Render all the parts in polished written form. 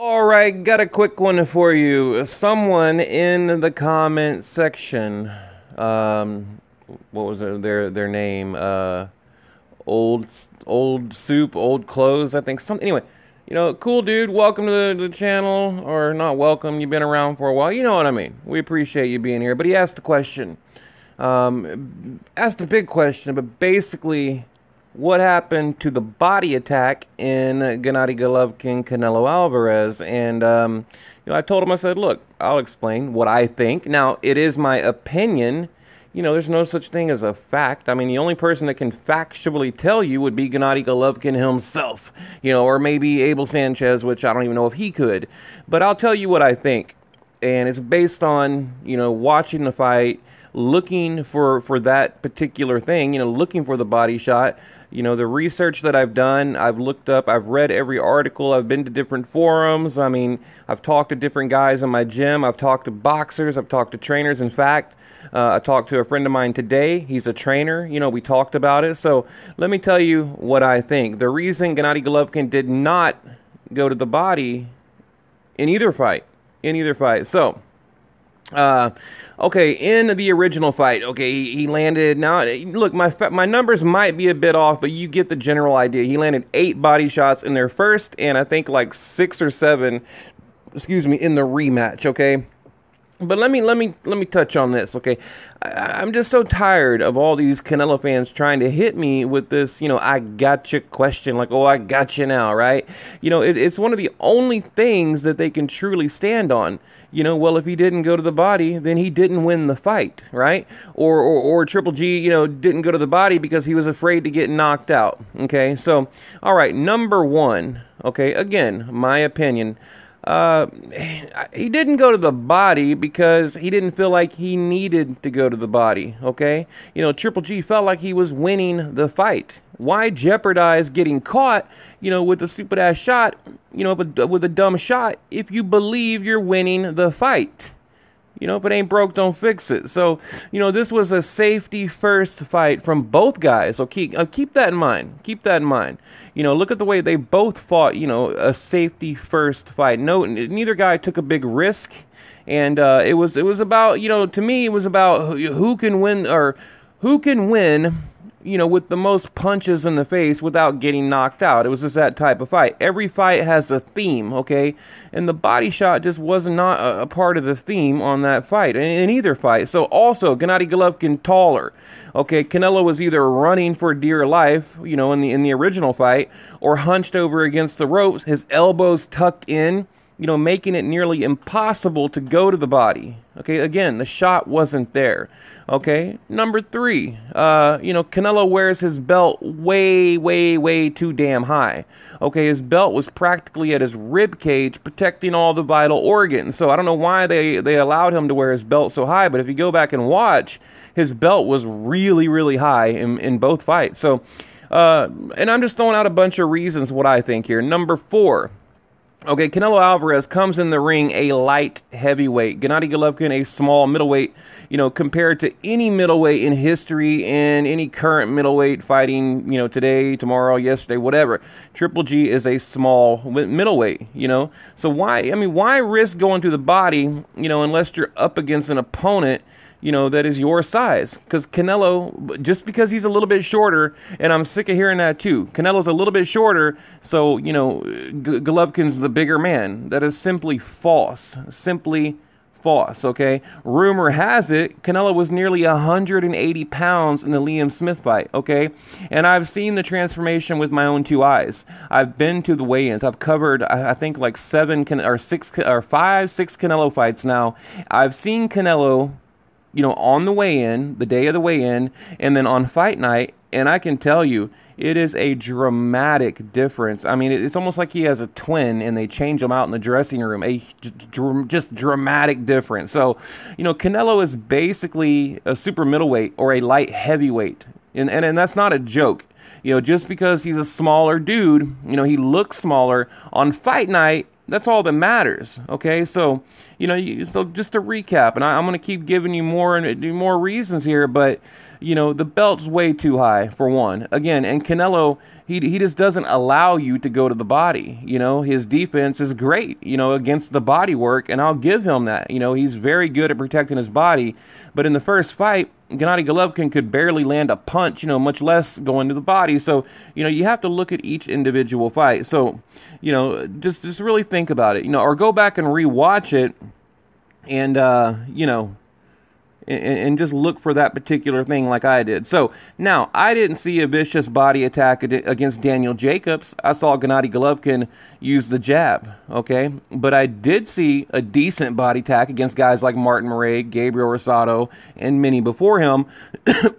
All right, got a quick one for you. Someone in the comment section, what was their name? Old old soup, old clothes. I think something. Anyway, cool dude. Welcome to the channel, or not welcome. You've been around for a while. You know what I mean. We appreciate you being here. But he asked the question, asked a big question, but basically, what happened to the body attack in Gennady Golovkin, Canelo Alvarez? And I told him, I said, look, I'll explain what I think. Now, it is my opinion. There's no such thing as a fact. I mean, the only person that can factually tell you would be Gennady Golovkin himself, or maybe Abel Sanchez, which I don't even know if he could. But I'll tell you what I think. And it's based on, watching the fight, looking for that particular thing, looking for the body shot. The research that I've done, I've looked up, I've read every article, I've been to different forums. I mean, I've talked to different guys in my gym, I've talked to boxers, I've talked to trainers. In fact, I talked to a friend of mine today. He's a trainer. We talked about it. So let me tell you what I think. The reason Gennady Golovkin did not go to the body in either fight, So, okay, in the original fight, okay, he landed. Now, look, my numbers might be a bit off, but you get the general idea. He landed 8 body shots in their first, and I think like 6 or 7, in the rematch. Okay. But let me touch on this, okay? I'm just so tired of all these Canelo fans trying to hit me with this, I gotcha question, like, oh, I got you now, right? It's one of the only things that they can truly stand on. Well, if he didn't go to the body, then he didn't win the fight, right? Or Triple G, didn't go to the body because he was afraid to get knocked out, okay? So, all right, number one, okay, again, my opinion. He didn't go to the body because he didn't feel like he needed to go to the body, okay? Triple G felt like he was winning the fight. Why jeopardize getting caught, with a stupid-ass shot, with a dumb shot, if you believe you're winning the fight? If it ain't broke, don't fix it. So, this was a safety-first fight from both guys. So keep that in mind. Keep that in mind. Look at the way they both fought, a safety-first fight. No, neither guy took a big risk. And it was about, to me, it was about who can win, with the most punches in the face without getting knocked out. It was just that type of fight. Every fight has a theme, okay? And the body shot just was not a part of the theme on that fight, in either fight. So also, Gennady Golovkin taller. Okay, Canelo was either running for dear life, in the original fight, or hunched over against the ropes, his elbows tucked in, making it nearly impossible to go to the body. Okay, again, the shot wasn't there. Okay, number 3, Canelo wears his belt way, way, way too damn high. Okay, his belt was practically at his rib cage, protecting all the vital organs. So I don't know why they allowed him to wear his belt so high, but if you go back and watch, his belt was really, really high in both fights. So, and I'm just throwing out a bunch of reasons what I think here. Number 4. Okay, Canelo Alvarez comes in the ring a light heavyweight. Gennady Golovkin a small middleweight, compared to any middleweight in history and any current middleweight fighting, today, tomorrow, yesterday, whatever. Triple G is a small middleweight, So why risk going to the body, unless you're up against an opponent, that is your size? Because Canelo, just because he's a little bit shorter, and I'm sick of hearing that too, Canelo's a little bit shorter, so, Golovkin's the bigger man. That is simply false. Simply false, okay? Rumor has it, Canelo was nearly 180 pounds in the Liam Smith fight, okay? And I've seen the transformation with my own 2 eyes. I've been to the weigh-ins. I've covered, I think, like 5, 6 Canelo fights now. I've seen Canelo, on the weigh-in, the day of the weigh-in, and then on fight night, and I can tell you, it is a dramatic difference. I mean, it's almost like he has a twin, and they change him out in the dressing room. Just dramatic difference. So, Canelo is basically a super middleweight or a light heavyweight, and that's not a joke. Just because he's a smaller dude, he looks smaller on fight night. That's all that matters, okay? So, so just to recap, and I'm going to keep giving you more reasons here, but, the belt's way too high, for one. Again, and Canelo, he just doesn't allow you to go to the body. You know, his defense is great, you know, against the body work, and I'll give him that. You know, he's very good at protecting his body. But in the first fight, Gennady Golovkin could barely land a punch, you know, much less go into the body. So, you know, you have to look at each individual fight. So, you know, just really think about it, you know, or go back and rewatch it and, you know, and just look for that particular thing like I did. So now, I didn't see a vicious body attack against Daniel Jacobs. I saw Gennady Golovkin use the jab, okay? But I did see a decent body attack against guys like Martin Murray, Gabriel Rosado, and many before him.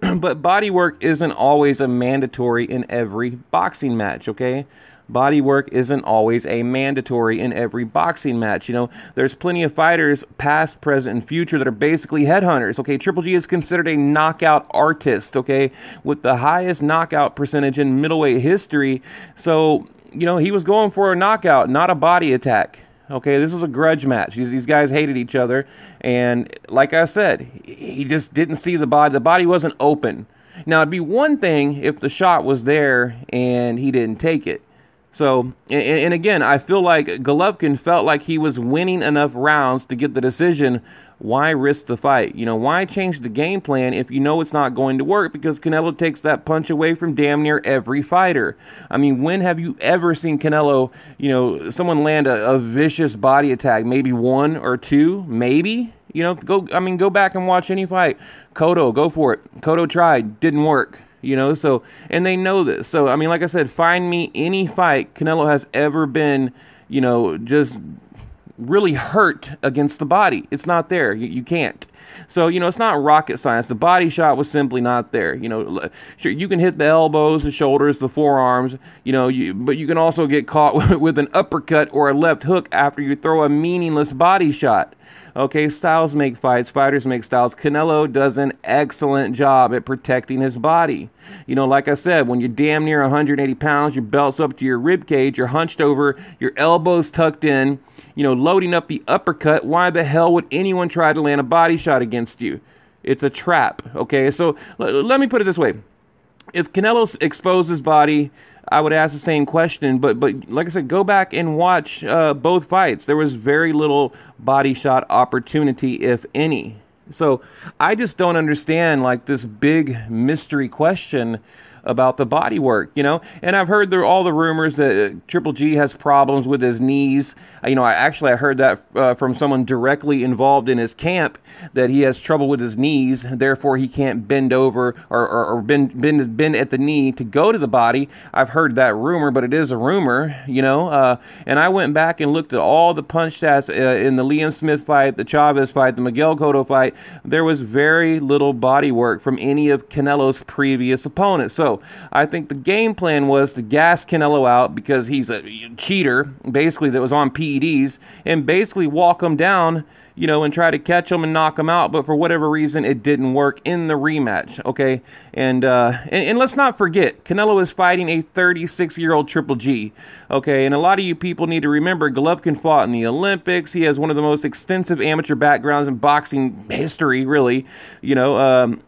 But body work isn't always a mandatory in every boxing match, okay? Body work isn't always a mandatory in every boxing match. You know, there's plenty of fighters, past, present, and future, that are basically headhunters. Okay, Triple G is considered a knockout artist, okay, with the highest knockout percentage in middleweight history. So, you know, he was going for a knockout, not a body attack. Okay, this was a grudge match. These guys hated each other. And like I said, he just didn't see the body. The body wasn't open. Now, it'd be one thing if the shot was there and he didn't take it. So, and again, I feel like Golovkin felt like he was winning enough rounds to get the decision. Why risk the fight? You know, why change the game plan if you know it's not going to work? Because Canelo takes that punch away from damn near every fighter. I mean, when have you ever seen Canelo, you know, someone land a vicious body attack? Maybe one or two, maybe? You know, go back and watch any fight. Cotto, go for it. Cotto tried, didn't work. You know, so, and they know this. So, I mean, like I said, find me any fight Canelo has ever been, you know, just really hurt against the body. It's not there. You can't. So, you know, it's not rocket science. The body shot was simply not there. You know, sure, you can hit the elbows, the shoulders, the forearms, you know, but you can also get caught with an uppercut or a left hook after you throw a meaningless body shot. Okay, styles make fights, fighters make styles. Canelo does an excellent job at protecting his body. You know, like I said, when you're damn near 180 pounds, your belt's up to your rib cage, you're hunched over, your elbows tucked in, you know, loading up the uppercut, why the hell would anyone try to land a body shot against you? It's a trap, okay? So let me put it this way. If Canelo exposed his body, I would ask the same question, but like I said, go back and watch both fights. There was very little body shot opportunity, if any. So I just don't understand, like, this big mystery question about the body work, you know. And I've heard all the rumors that Triple G has problems with his knees. You know, I heard that from someone directly involved in his camp, that he has trouble with his knees, therefore he can't bend over or bend at the knee to go to the body. I've heard that rumor, but it is a rumor, you know. And I went back and looked at all the punch stats in the Liam Smith fight, the Chavez fight, the Miguel Cotto fight. There was very little body work from any of Canelo's previous opponents. So I think the game plan was to gas Canelo out because he's a cheater, basically, that was on PEDs, and basically walk him down, you know, and try to catch him and knock him out. But for whatever reason, it didn't work in the rematch, okay? And let's not forget, Canelo is fighting a 36-year-old Triple G, okay? And a lot of you people need to remember, Golovkin fought in the Olympics. He has one of the most extensive amateur backgrounds in boxing history, really, you know.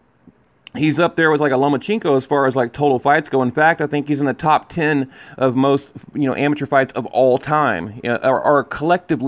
He's up there with like a Lomachenko as far as like total fights go. In fact, I think he's in the top 10 of most, you know, amateur fights of all time, or collective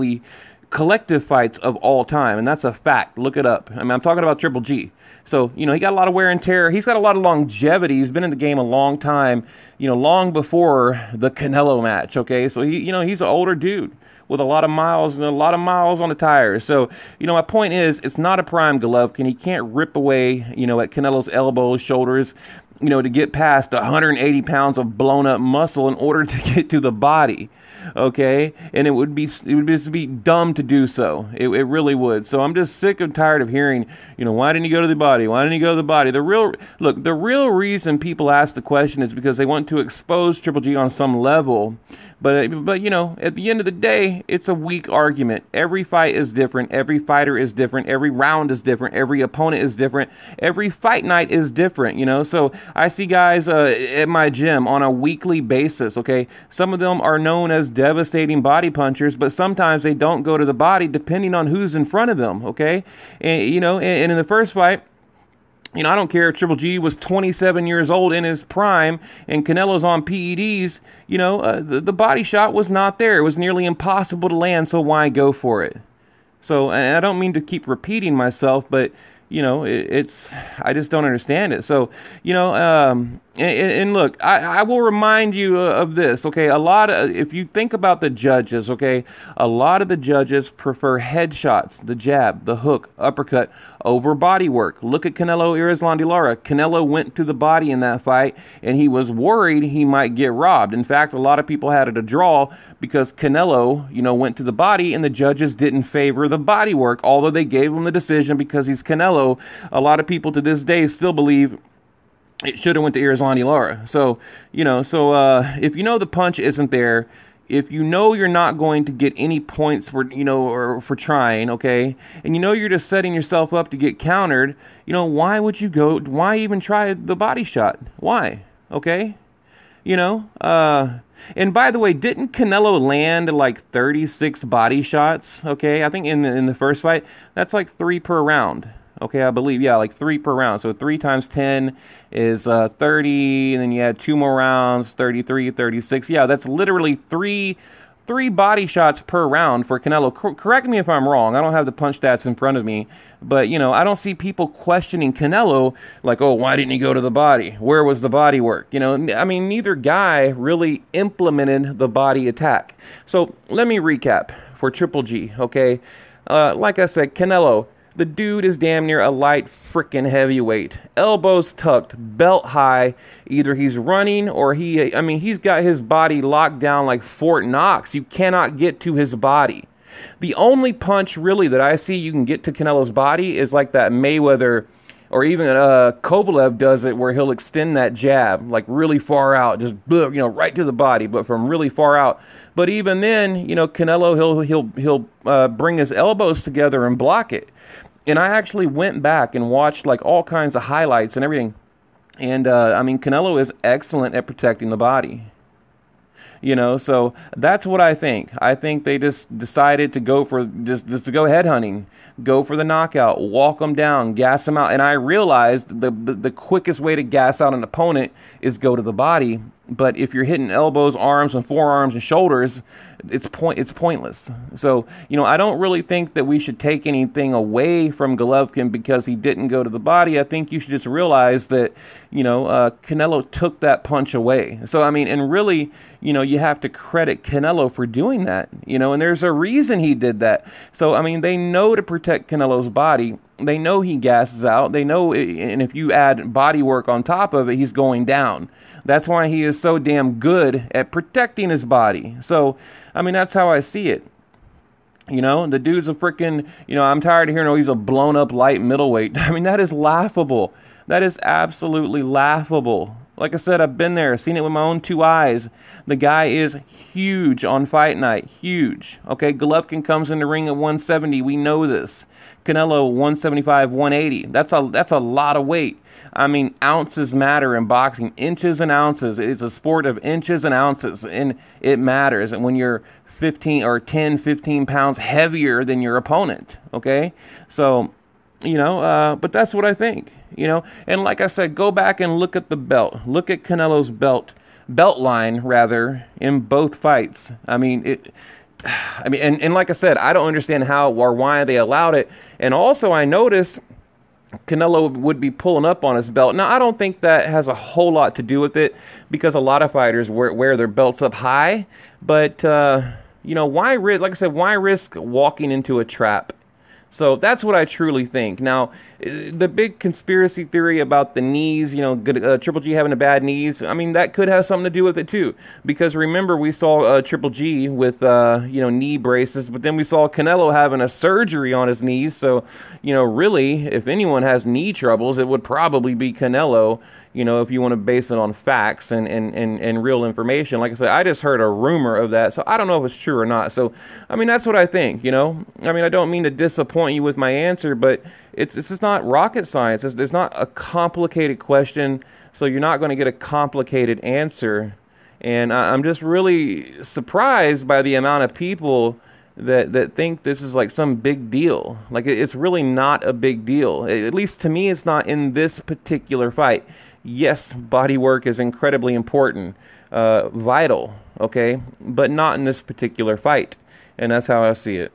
fights of all time. And that's a fact. Look it up. I mean, I'm talking about Triple G. So, you know, he got a lot of wear and tear. He's got a lot of longevity. He's been in the game a long time, you know, long before the Canelo match. Okay. So he, you know, he's an older dude with a lot of miles and a lot of miles on the tires. So, you know, my point is, it's not a prime Golovkin. He can't rip away, you know, at Canelo's elbows, shoulders, you know, to get past 180 pounds of blown up muscle in order to get to the body. Okay, and it would just be dumb to do so. It really would. So I'm just sick and tired of hearing, you know, why didn't you go to the body? Why didn't you go to the body? The real reason people ask the question is because they want to expose Triple G on some level. But you know, at the end of the day, it's a weak argument. Every fight is different. Every fighter is different. Every round is different. Every opponent is different. Every fight night is different, you know. So I see guys at my gym on a weekly basis, okay? Some of them are known as devastating body punchers, but sometimes they don't go to the body depending on who's in front of them, okay? And, you know, and in the first fight, I don't care if Triple G was 27 years old in his prime and Canelo's on PEDs. The body shot was not there. It was nearly impossible to land, so why go for it? So, and I don't mean to keep repeating myself, but I just don't understand it. So, and look, I will remind you of this, okay? If you think about the judges, okay, a lot of the judges prefer headshots, the jab, the hook, uppercut, over body work. Look at Canelo Irslandi Lara. Canelo went to the body in that fight, and he was worried he might get robbed. In fact, a lot of people had it a draw because Canelo, went to the body, and the judges didn't favor the body work, although they gave him the decision because he's Canelo. A lot of people to this day still believe it should have went to Irslandi Lara. So, if the punch isn't there, if you're not going to get any points for, or for trying, okay, and you're just setting yourself up to get countered, why would you why even try the body shot? Why? Okay? And by the way, didn't Canelo land like 36 body shots? Okay, I think in the first fight, that's like 3 per round. Okay, I believe, yeah, like 3 per round. So 3 times 10 is 30, and then you add 2 more rounds, 33, 36. Yeah, that's literally three body shots per round for Canelo. Correct me if I'm wrong. I don't have the punch stats in front of me, but I don't see people questioning Canelo like, oh, why didn't he go to the body? Where was the body work? I mean, neither guy really implemented the body attack. So let me recap for Triple G. Okay, like I said, Canelo. The dude is damn near a light frickin' heavyweight. Elbows tucked, belt high. Either he's running or he's got his body locked down like Fort Knox. You cannot get to his body. The only punch really that I see you can get to Canelo's body is like that Mayweather or even Kovalev does it, where he'll extend that jab like really far out, just right to the body, but from really far out. But even then, Canelo he'll bring his elbows together and block it. And I actually went back and watched like all kinds of highlights and everything. And Canelo is excellent at protecting the body. So that's what I think. I think they just decided to go for just to go headhunting, go for the knockout, walk them down, gas them out. And I realized the quickest way to gas out an opponent is go to the body. But if you're hitting elbows, arms, and forearms and shoulders, it's pointless. So, I don't really think that we should take anything away from Golovkin because he didn't go to the body. I think you should just realize that, Canelo took that punch away. So, and really, you have to credit Canelo for doing that, and there's a reason he did that. So, they know to protect Canelo's body. They know he gasses out. They know, and if you add body work on top of it, he's going down. That's why he is so damn good at protecting his body. So, that's how I see it. The dude's a freaking, I'm tired of hearing, oh, he's a blown up light middleweight. That is laughable. That is absolutely laughable. Like I said, I've been there, seen it with my own 2 eyes. The guy is huge on fight night. Huge. Okay, Golovkin comes in the ring at 170. We know this. Canelo, 175, 180. That's a lot of weight. Ounces matter in boxing. Inches and ounces. It's a sport of inches and ounces, and it matters. And when you're 15 pounds heavier than your opponent, okay? So, but that's what I think, And like I said, go back and look at the belt. Look at Canelo's belt line, rather, in both fights. And like I said, I don't understand how or why they allowed it. And also, I noticed Canelo would be pulling up on his belt. Now, I don't think that has a whole lot to do with it because a lot of fighters wear their belts up high. But, why risk, like I said, why risk walking into a trap? So that's what I truly think. Now, the big conspiracy theory about the knees, Triple G having a bad knees, that could have something to do with it too. Because remember, we saw Triple G with, knee braces, but then we saw Canelo having a surgery on his knees. So, really, if anyone has knee troubles, it would probably be Canelo. If you want to base it on facts and real information. Like I said, I just heard a rumor of that, so I don't know if it's true or not. So, that's what I think, I don't mean to disappoint you with my answer, but it's just not rocket science. It's not a complicated question, so you're not going to get a complicated answer. And I'm just really surprised by the amount of people that think this is like some big deal. Like it's really not a big deal. At least to me, it's not in this particular fight. Yes, body work is incredibly important, vital, okay, but not in this particular fight. And that's how I see it.